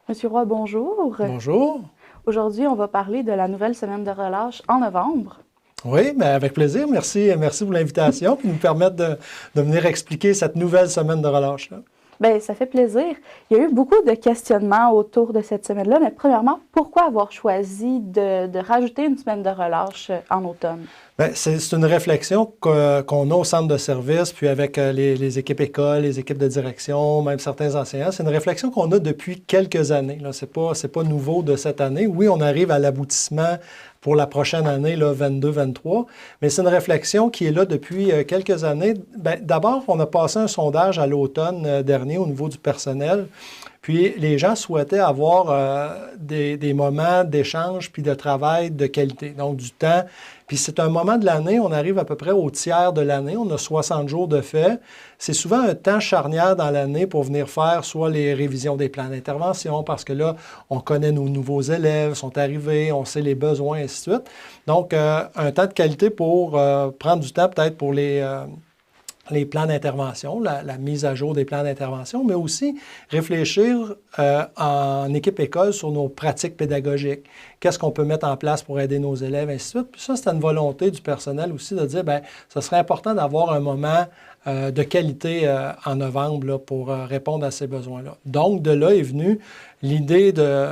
Monsieur Roy, bonjour. Bonjour. Aujourd'hui, on va parler de la nouvelle semaine de relâche en novembre. Oui, mais avec plaisir. Merci pour l'invitation et nous permettre de venir expliquer cette nouvelle semaine de relâche-là. Bien, ça fait plaisir. Il y a eu beaucoup de questionnements autour de cette semaine-là, mais premièrement, pourquoi avoir choisi de rajouter une semaine de relâche en automne? Bien, c'est une réflexion qu'on a au centre de service, puis avec les équipes écoles, les équipes de direction, même certains enseignants. C'est une réflexion qu'on a depuis quelques années. Ce n'est pas nouveau de cette année. Oui, on arrive à l'aboutissement pour la prochaine année, 22-23, mais c'est une réflexion qui est là depuis quelques années. Bien, d'abord, on a passé un sondage à l'automne dernier au niveau du personnel. Puis les gens souhaitaient avoir des moments d'échange puis de travail de qualité, donc du temps. Puis c'est un moment de l'année, on arrive à peu près au tiers de l'année, on a 60 jours de fait. C'est souvent un temps charnière dans l'année pour venir faire soit les révisions des plans d'intervention, parce que là, on connaît nos nouveaux élèves, sont arrivés, on sait les besoins, et ainsi de suite. Donc, un temps de qualité pour prendre du temps peut-être pour les plans d'intervention, la mise à jour des plans d'intervention, mais aussi réfléchir en équipe école sur nos pratiques pédagogiques. Qu'est-ce qu'on peut mettre en place pour aider nos élèves, ainsi de suite. Puis ça, c'est une volonté du personnel aussi de dire, bien, ce serait important d'avoir un moment de qualité en novembre là, pour répondre à ces besoins-là. Donc, de là est venue l'idée de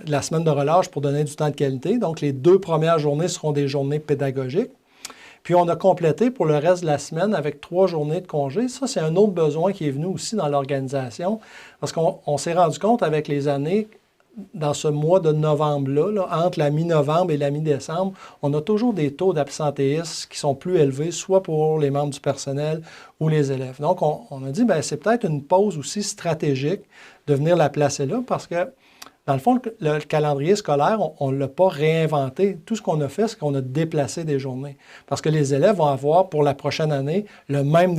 la semaine de relâche pour donner du temps de qualité. Donc, les 2 premières journées seront des journées pédagogiques. Puis on a complété pour le reste de la semaine avec 3 journées de congé. Ça, c'est un autre besoin qui est venu aussi dans l'organisation parce qu'on s'est rendu compte avec les années, dans ce mois de novembre-là, entre la mi-novembre et la mi-décembre, on a toujours des taux d'absentéisme qui sont plus élevés, soit pour les membres du personnel ou les élèves. Donc, on a dit, bien, c'est peut-être une pause aussi stratégique de venir la placer là parce que dans le fond, le calendrier scolaire, on ne l'a pas réinventé. Tout ce qu'on a fait, c'est qu'on a déplacé des journées. Parce que les élèves vont avoir, pour la prochaine année, le même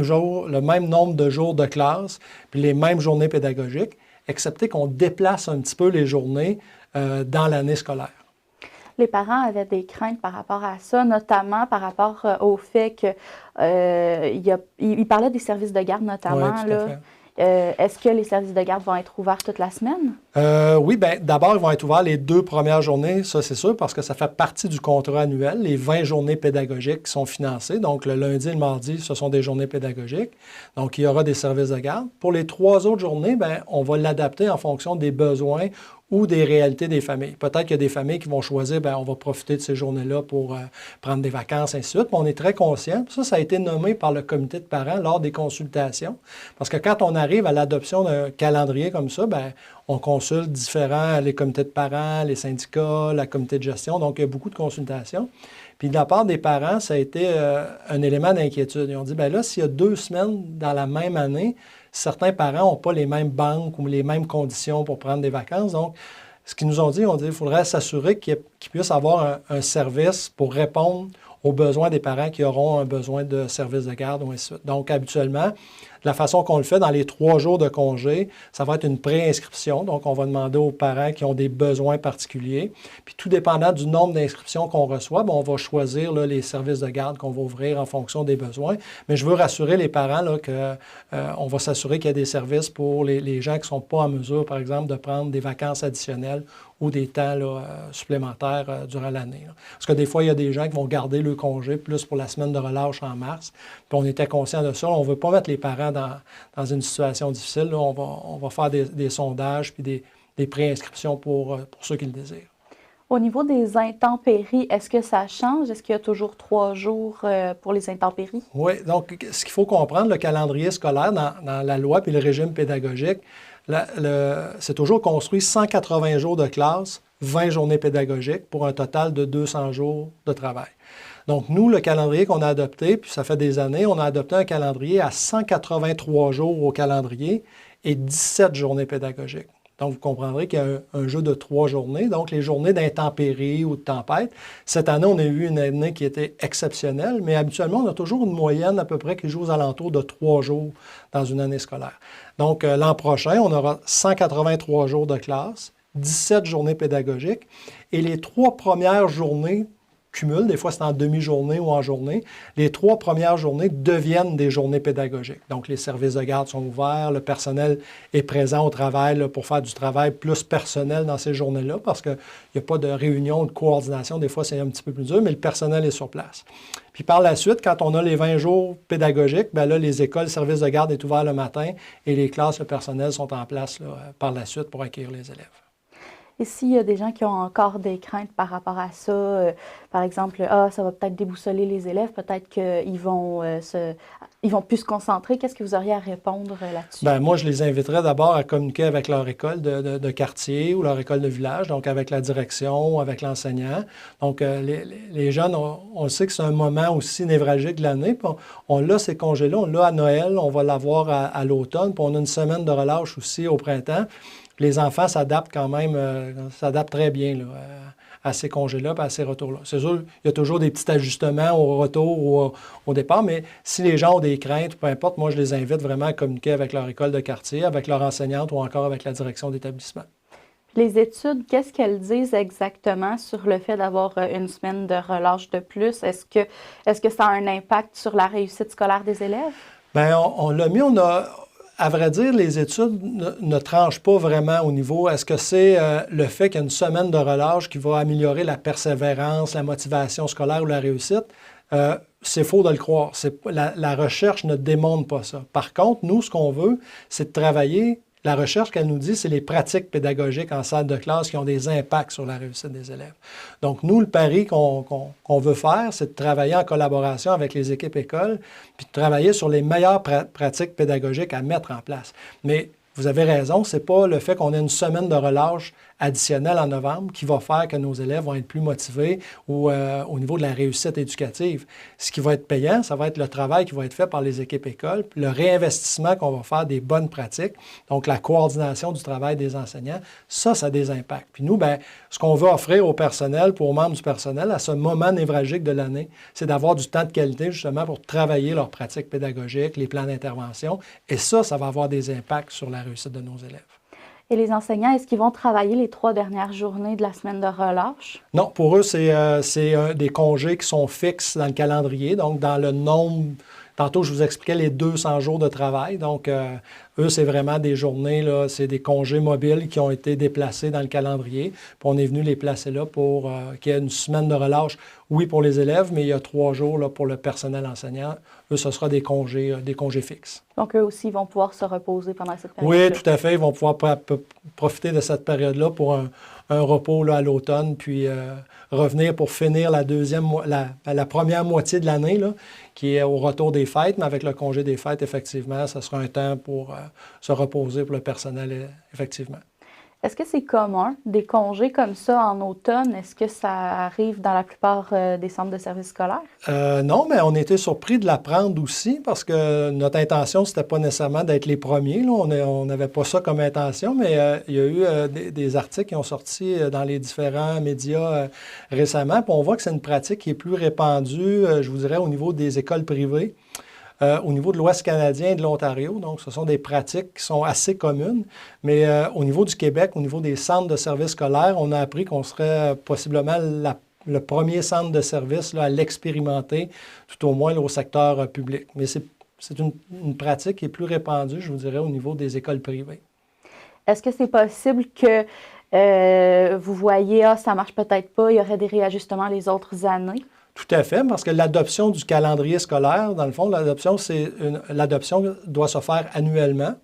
nombre de jours de classe, puis les mêmes journées pédagogiques, excepté qu'on déplace un petit peu les journées dans l'année scolaire. Les parents avaient des craintes par rapport à ça, notamment par rapport au fait qu'ils parlaient des services de garde notamment. Oui, tout à fait. Est-ce que les services de garde vont être ouverts toute la semaine? Oui, bien, d'abord, ils vont être ouverts les 2 premières journées, ça c'est sûr, parce que ça fait partie du contrat annuel, les 20 journées pédagogiques qui sont financées. Donc, le lundi et le mardi, ce sont des journées pédagogiques. Donc, il y aura des services de garde. Pour les 3 autres journées, bien, on va l'adapter en fonction des besoins ou des réalités des familles. Peut-être qu'il y a des familles qui vont choisir, bien, on va profiter de ces journées-là pour prendre des vacances, ainsi de suite. Mais on est très conscient. Ça a été nommé par le comité de parents lors des consultations. Parce que quand on arrive à l'adoption d'un calendrier comme ça, bien, on consulte les comités de parents, les syndicats, la comité de gestion. Donc, il y a beaucoup de consultations. Puis, de la part des parents, ça a été un élément d'inquiétude. Ils ont dit, bien là, s'il y a 2 semaines dans la même année, certains parents n'ont pas les mêmes banques ou les mêmes conditions pour prendre des vacances. Donc, ce qu'ils nous ont dit, qu'il faudrait s'assurer qu'ils puissent avoir un service pour répondre aux besoins des parents qui auront un besoin de service de garde ou ainsi de suite. Donc, habituellement, la façon qu'on le fait dans les 3 jours de congé, ça va être une préinscription. Donc, on va demander aux parents qui ont des besoins particuliers. Puis, tout dépendant du nombre d'inscriptions qu'on reçoit, bien, on va choisir là, les services de garde qu'on va ouvrir en fonction des besoins. Mais je veux rassurer les parents qu'on va s'assurer qu'il y a des services pour les gens qui ne sont pas en mesure, par exemple, de prendre des vacances additionnelles ou des temps supplémentaires durant l'année. Parce que des fois, il y a des gens qui vont garder le congé plus pour la semaine de relâche en mars. Puis on était conscient de ça. On ne veut pas mettre les parents dans une situation difficile. Là, on va faire des sondages puis des préinscriptions pour ceux qui le désirent. Au niveau des intempéries, est-ce que ça change? Est-ce qu'il y a toujours 3 jours pour les intempéries? Oui, donc ce qu'il faut comprendre, le calendrier scolaire dans la loi puis le régime pédagogique, c'est toujours construit 180 jours de classe, 20 journées pédagogiques pour un total de 200 jours de travail. Donc, nous, le calendrier qu'on a adopté, puis ça fait des années, on a adopté un calendrier à 183 jours au calendrier et 17 journées pédagogiques. Donc, vous comprendrez qu'il y a un jeu de 3 journées. Donc, les journées d'intempéries ou de tempête. Cette année, on a eu une année qui était exceptionnelle, mais habituellement, on a toujours une moyenne à peu près qui joue aux alentours de 3 jours dans une année scolaire. Donc, l'an prochain, on aura 183 jours de classe, 17 journées pédagogiques, et les 3 premières journées cumule, des fois c'est en demi-journée ou en journée. Les 3 premières journées deviennent des journées pédagogiques. Donc, les services de garde sont ouverts, le personnel est présent au travail là, pour faire du travail plus personnel dans ces journées-là, parce qu'il n'y a pas de réunion, de coordination. Des fois, c'est un petit peu plus dur, mais le personnel est sur place. Puis par la suite, quand on a les 20 jours pédagogiques, bien là, les écoles, le service de garde est ouvert le matin et les classes, le personnel sont en place là, par la suite pour accueillir les élèves. Et s'il y a des gens qui ont encore des craintes par rapport à ça, par exemple, ça va peut-être déboussoler les élèves, peut-être qu'ils vont plus se concentrer, qu'est-ce que vous auriez à répondre là-dessus? Bien, moi, je les inviterais d'abord à communiquer avec leur école de quartier ou leur école de village, donc avec la direction, avec l'enseignant. Donc, les jeunes, on sait que c'est un moment aussi névralgique de l'année. On a ces congés-là, on l'a à Noël, on va l'avoir à l'automne, puis on a une semaine de relâche aussi au printemps. Les enfants s'adaptent quand même, s'adaptent très bien là, à ces congés-là et à ces retours-là. C'est sûr, il y a toujours des petits ajustements au retour ou au départ, mais si les gens ont des craintes, peu importe, moi, je les invite vraiment à communiquer avec leur école de quartier, avec leur enseignante ou encore avec la direction d'établissement. Les études, qu'est-ce qu'elles disent exactement sur le fait d'avoir une semaine de relâche de plus? Est-ce que ça a un impact sur la réussite scolaire des élèves? Bien, on l'a mis, à vrai dire, les études ne tranchent pas vraiment au niveau, est-ce que c'est le fait qu'il y a une semaine de relâche qui va améliorer la persévérance, la motivation scolaire ou la réussite? C'est faux de le croire. La recherche ne démontre pas ça. Par contre, nous, ce qu'on veut, c'est de travailler. La recherche qu'elle nous dit, c'est les pratiques pédagogiques en salle de classe qui ont des impacts sur la réussite des élèves. Donc, nous, le pari qu'on veut faire, c'est de travailler en collaboration avec les équipes écoles, puis de travailler sur les meilleures pratiques pédagogiques à mettre en place. Mais vous avez raison, ce n'est pas le fait qu'on ait une semaine de relâche additionnelle en novembre qui va faire que nos élèves vont être plus motivés ou au niveau de la réussite éducative. Ce qui va être payant, ça va être le travail qui va être fait par les équipes écoles, puis le réinvestissement qu'on va faire des bonnes pratiques, donc la coordination du travail des enseignants, ça a des impacts. Puis nous, bien, ce qu'on veut offrir au personnel, aux membres du personnel, à ce moment névralgique de l'année, c'est d'avoir du temps de qualité justement pour travailler leurs pratiques pédagogiques, les plans d'intervention, et ça va avoir des impacts sur la réussite de nos élèves. Et les enseignants, est-ce qu'ils vont travailler les 3 dernières journées de la semaine de relâche? Non, pour eux, c'est des congés qui sont fixes dans le calendrier, donc dans le nombre. Tantôt, je vous expliquais les 200 jours de travail. Donc, eux, c'est vraiment des journées, là, c'est des congés mobiles qui ont été déplacés dans le calendrier. Puis on est venu les placer là pour qu'il y ait une semaine de relâche, oui, pour les élèves, mais il y a 3 jours là, pour le personnel enseignant. Eux, ce sera des congés fixes. Donc, eux aussi vont pouvoir se reposer pendant cette période. Oui, tout à fait. Ils vont pouvoir profiter de cette période-là pour un repos là, à l'automne, puis revenir pour finir la première moitié de l'année, là, qui est au retour des fêtes. Mais avec le congé des fêtes, effectivement, ce sera un temps pour se reposer pour le personnel, effectivement. Est-ce que c'est commun, des congés comme ça en automne? Est-ce que ça arrive dans la plupart des centres de services scolaires? Non, mais on était surpris de l'apprendre aussi parce que notre intention, c'était pas nécessairement d'être les premiers. Là. On n'avait pas ça comme intention, mais il y a eu des articles qui ont sorti dans les différents médias récemment. Puis on voit que c'est une pratique qui est plus répandue, je vous dirais, au niveau des écoles privées. Au niveau de l'Ouest canadien et de l'Ontario. Donc, ce sont des pratiques qui sont assez communes. Mais au niveau du Québec, au niveau des centres de services scolaires, on a appris qu'on serait possiblement le premier centre de service là, à l'expérimenter, tout au moins là, au secteur public. Mais c'est une pratique qui est plus répandue, je vous dirais, au niveau des écoles privées. Est-ce que c'est possible que vous voyez, ça ne marche peut-être pas, il y aurait des réajustements les autres années? Tout à fait, parce que l'adoption du calendrier scolaire, dans le fond, l'adoption doit se faire annuellement.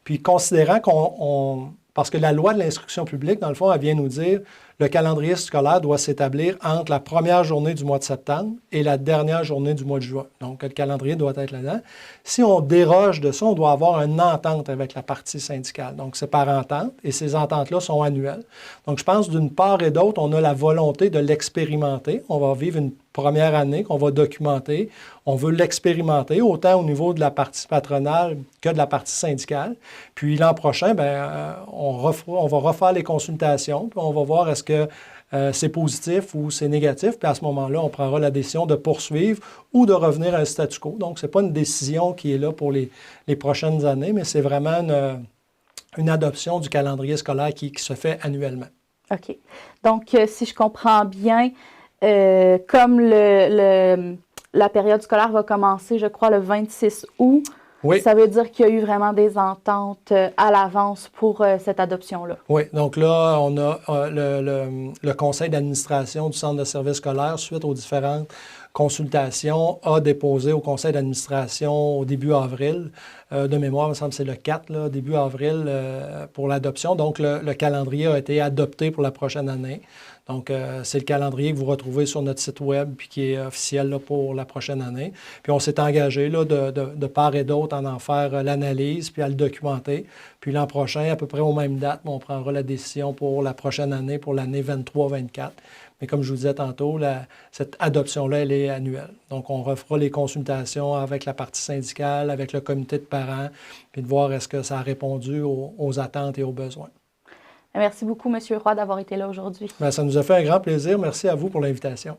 Puis considérant parce que la loi de l'instruction publique, dans le fond, elle vient nous dire le calendrier scolaire doit s'établir entre la première journée du mois de septembre et la dernière journée du mois de juin. Donc, le calendrier doit être là-dedans. Si on déroge de ça, on doit avoir une entente avec la partie syndicale. Donc, c'est par entente et ces ententes-là sont annuelles. Donc, je pense d'une part et d'autre, on a la volonté de l'expérimenter. On va vivre une première année qu'on va documenter. On veut l'expérimenter autant au niveau de la partie patronale que de la partie syndicale. Puis l'an prochain, on va refaire les consultations, puis on va voir est-ce que c'est positif ou c'est négatif. Puis à ce moment-là, on prendra la décision de poursuivre ou de revenir à un statu quo. Donc, ce n'est pas une décision qui est là pour les prochaines années, mais c'est vraiment une adoption du calendrier scolaire qui se fait annuellement. OK. Donc, si je comprends bien, Comme la période scolaire va commencer, je crois, le 26 août, Oui. ça veut dire qu'il y a eu vraiment des ententes à l'avance pour cette adoption-là. Oui, donc là, on a le conseil d'administration du centre de services scolaires, suite aux différentes consultations, a déposé au conseil d'administration au début avril. De mémoire, il me semble que c'est le 4, là, début avril, pour l'adoption. Donc, le calendrier a été adopté pour la prochaine année. Donc, c'est le calendrier que vous retrouvez sur notre site web puis qui est officiel là, pour la prochaine année. Puis, on s'est engagé là, de part et d'autre à en faire l'analyse puis à le documenter. Puis, l'an prochain, à peu près aux mêmes dates, on prendra la décision pour la prochaine année, pour l'année 23-24. Mais comme je vous disais tantôt, cette adoption-là, elle est annuelle. Donc, on refera les consultations avec la partie syndicale, avec le comité de parents, puis de voir est-ce que ça a répondu aux attentes et aux besoins. Merci beaucoup, M. Roy, d'avoir été là aujourd'hui. Bien, ça nous a fait un grand plaisir. Merci à vous pour l'invitation.